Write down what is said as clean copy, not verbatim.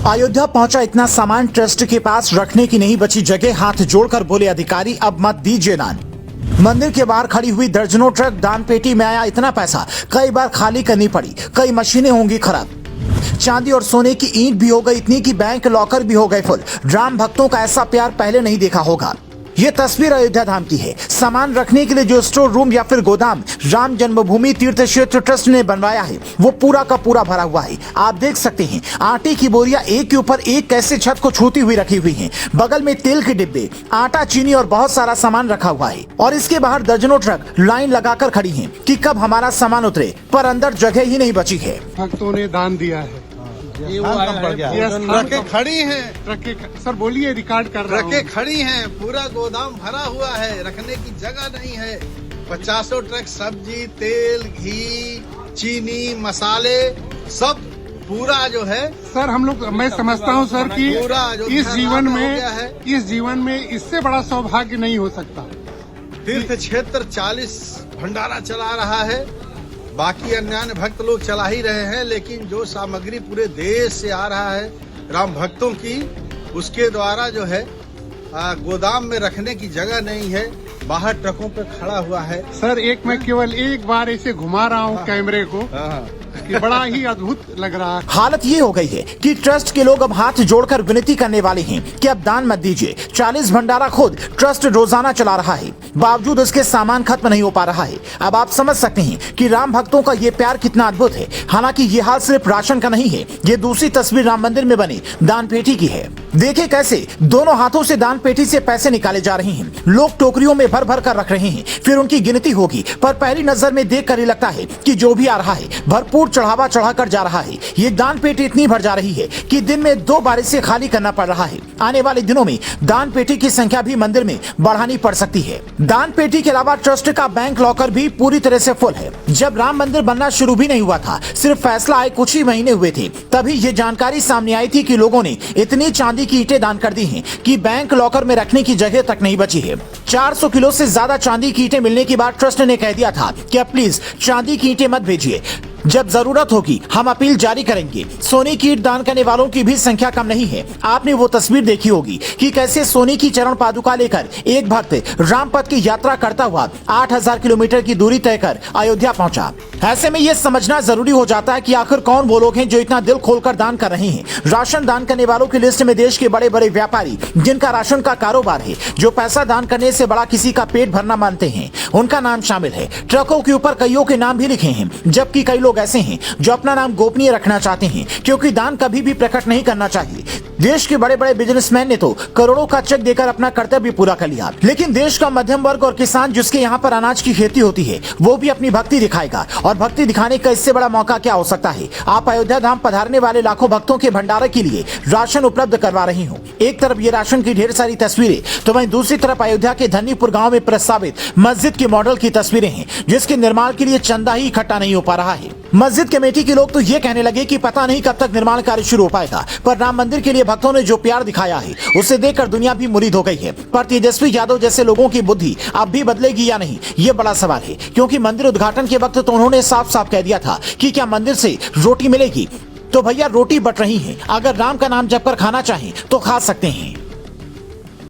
अयोध्या पहुंचा इतना सामान ट्रस्ट के पास रखने की नहीं बची जगह। हाथ जोड़कर बोले अधिकारी, अब मत दीजिए दान। मंदिर के बाहर खड़ी हुई दर्जनों ट्रक, दान पेटी में आया इतना पैसा कई बार खाली करनी पड़ी, कई मशीनें होंगी खराब। चांदी और सोने की ईंट भी हो गई इतनी कि बैंक लॉकर भी हो गए फुल। राम भक्तों का ऐसा प्यार पहले नहीं देखा होगा। ये तस्वीर अयोध्या धाम की है। सामान रखने के लिए जो स्टोर रूम या फिर गोदाम राम जन्मभूमि तीर्थ क्षेत्र ट्रस्ट ने बनवाया है वो पूरा का पूरा भरा हुआ है। आप देख सकते हैं आटे की बोरियां एक के ऊपर एक कैसे छत को छूती हुई रखी हुई हैं। बगल में तेल के डिब्बे, आटा, चीनी और बहुत सारा सामान रखा हुआ है और इसके बाहर दर्जनों ट्रक लाइन लगाकर खड़ी हैं कि कब हमारा सामान उतरे, पर अंदर जगह ही नहीं बची है। भक्तों ने दान दिया है। ट्रकें खड़ी हैं, सर बोलिए, रिकॉर्ड कर रहा हूं। ट्रकें खड़ी हैं, पूरा गोदाम भरा हुआ है, रखने की जगह नहीं है। 50 ट्रक सब्जी, तेल, घी, चीनी, मसाले सब पूरा जो है सर हम लोग, मैं समझता हूं सर कि पूरा जो इस जीवन में इससे बड़ा सौभाग्य नहीं हो सकता। तीर्थ क्षेत्र 40 भंडारा चला रहा है, बाकी अन्य भक्त लोग चला ही रहे हैं, लेकिन जो सामग्री पूरे देश से आ रहा है राम भक्तों की, उसके द्वारा जो है गोदाम में रखने की जगह नहीं है, बाहर ट्रकों पे खड़ा हुआ है। सर मैं केवल एक बार ऐसे घुमा रहा हूँ कैमरे को कि बड़ा ही अद्भुत लग रहा है। हालत ये हो गई है कि ट्रस्ट के लोग अब हाथ जोड़कर विनती करने वाले हैं कि अब दान मत दीजिए। 40 भंडारा खुद ट्रस्ट रोजाना चला रहा है, बावजूद उसके सामान खत्म नहीं हो पा रहा है। अब आप समझ सकते हैं कि राम भक्तों का ये प्यार कितना अद्भुत है। हालांकि ये हाल सिर्फ राशन का नहीं है, ये दूसरी तस्वीर राम मंदिर में बनी दान पेटी की है। देखिए कैसे दोनों हाथों से दान पेटी से पैसे निकाले जा रहे हैं। लोग टोकरियों में भर भर कर रख रहे हैं, फिर उनकी गिनती होगी, पर पहली नजर में देख कर ही लगता है कि जो भी आ रहा है भरपूर चढ़ावा चढ़ाकर जा रहा है। ये दान पेटी इतनी भर जा रही है कि दिन में 2 बार इसे खाली करना पड़ रहा है। आने वाले दिनों में दान पेटी की संख्या भी मंदिर में बढ़ानी पड़ सकती है। दान पेटी के अलावा ट्रस्ट का बैंक लॉकर भी पूरी तरह से फुल है। जब राम मंदिर बनना शुरू भी नहीं हुआ था, सिर्फ फैसला आए कुछ ही महीने हुए थे, तभी ये जानकारी सामने आई थी कि लोगों ने इतनी चांदी की ईंटें दान कर दी हैं कि बैंक लॉकर में रखने की जगह तक नहीं बची है। 400 किलो से ज्यादा चांदी की ईंटें मिलने के बाद ट्रस्ट ने कह दिया था कि अब प्लीज चांदी की ईंटें मत भेजिए, जब जरूरत होगी हम अपील जारी करेंगे। सोने की ईंट दान करने वालों की भी संख्या कम नहीं है। आपने वो तस्वीर देखी होगी कि कैसे सोने की चरण पादुका लेकर एक भक्त रामपथ की यात्रा करता हुआ 8000 किलोमीटर की दूरी तय कर अयोध्या पहुंचा। ऐसे में ये समझना जरूरी हो जाता है कि आखिर कौन वो लोग हैं जो इतना दिल खोलकर दान कर रहे हैं। राशन दान करने वालों की लिस्ट में देश के बड़े बड़े व्यापारी, जिनका राशन का कारोबार है, जो पैसा दान करने से बड़ा किसी का पेट भरना मानते हैं, उनका नाम शामिल है। ट्रकों के ऊपर कईयों के नाम भी लिखे हैं, जबकि कई लोग ऐसे हैं जो अपना नाम गोपनीय रखना चाहते हैं, क्योंकि दान कभी भी प्रकट नहीं करना चाहिए। देश के बड़े बड़े बिजनेसमैन ने तो करोड़ों का चेक देकर अपना कर्तव्य पूरा कर लिया, लेकिन देश का मध्यम वर्ग और किसान जिसके यहाँ पर अनाज की खेती होती है, वो भी अपनी भक्ति दिखाएगा। और भक्ति दिखाने का इससे बड़ा मौका क्या हो सकता है। आप अयोध्या धाम पधारने वाले लाखों भक्तों के भंडारे के लिए राशन उपलब्ध करवा रही हूँ। एक तरफ ये राशन की ढेर सारी तस्वीरें, तो वहीं दूसरी तरफ अयोध्या के धन्नीपुर गाँव में प्रस्तावित मस्जिद के मॉडल की तस्वीरें हैं, जिसके निर्माण के लिए चंदा ही इकट्ठा नहीं हो पा रहा है। मस्जिद कमेटी के लोग तो ये कहने लगे कि पता नहीं कब तक निर्माण कार्य शुरू हो पाएगा, पर राम मंदिर के लिए भक्तों ने जो प्यार दिखाया है उसे देखकर दुनिया भी मुरीद हो गई है। पर तेजस्वी यादव जैसे लोगों की बुद्धि अब भी बदलेगी या नहीं, ये बड़ा सवाल है, क्योंकि मंदिर उद्घाटन के वक्त तो उन्होंने साफ साफ कह दिया था कि क्या मंदिर से रोटी मिलेगी। तो भैया रोटी बट रही है, अगर राम का नाम जपकर खाना चाहें तो खा सकते हैं।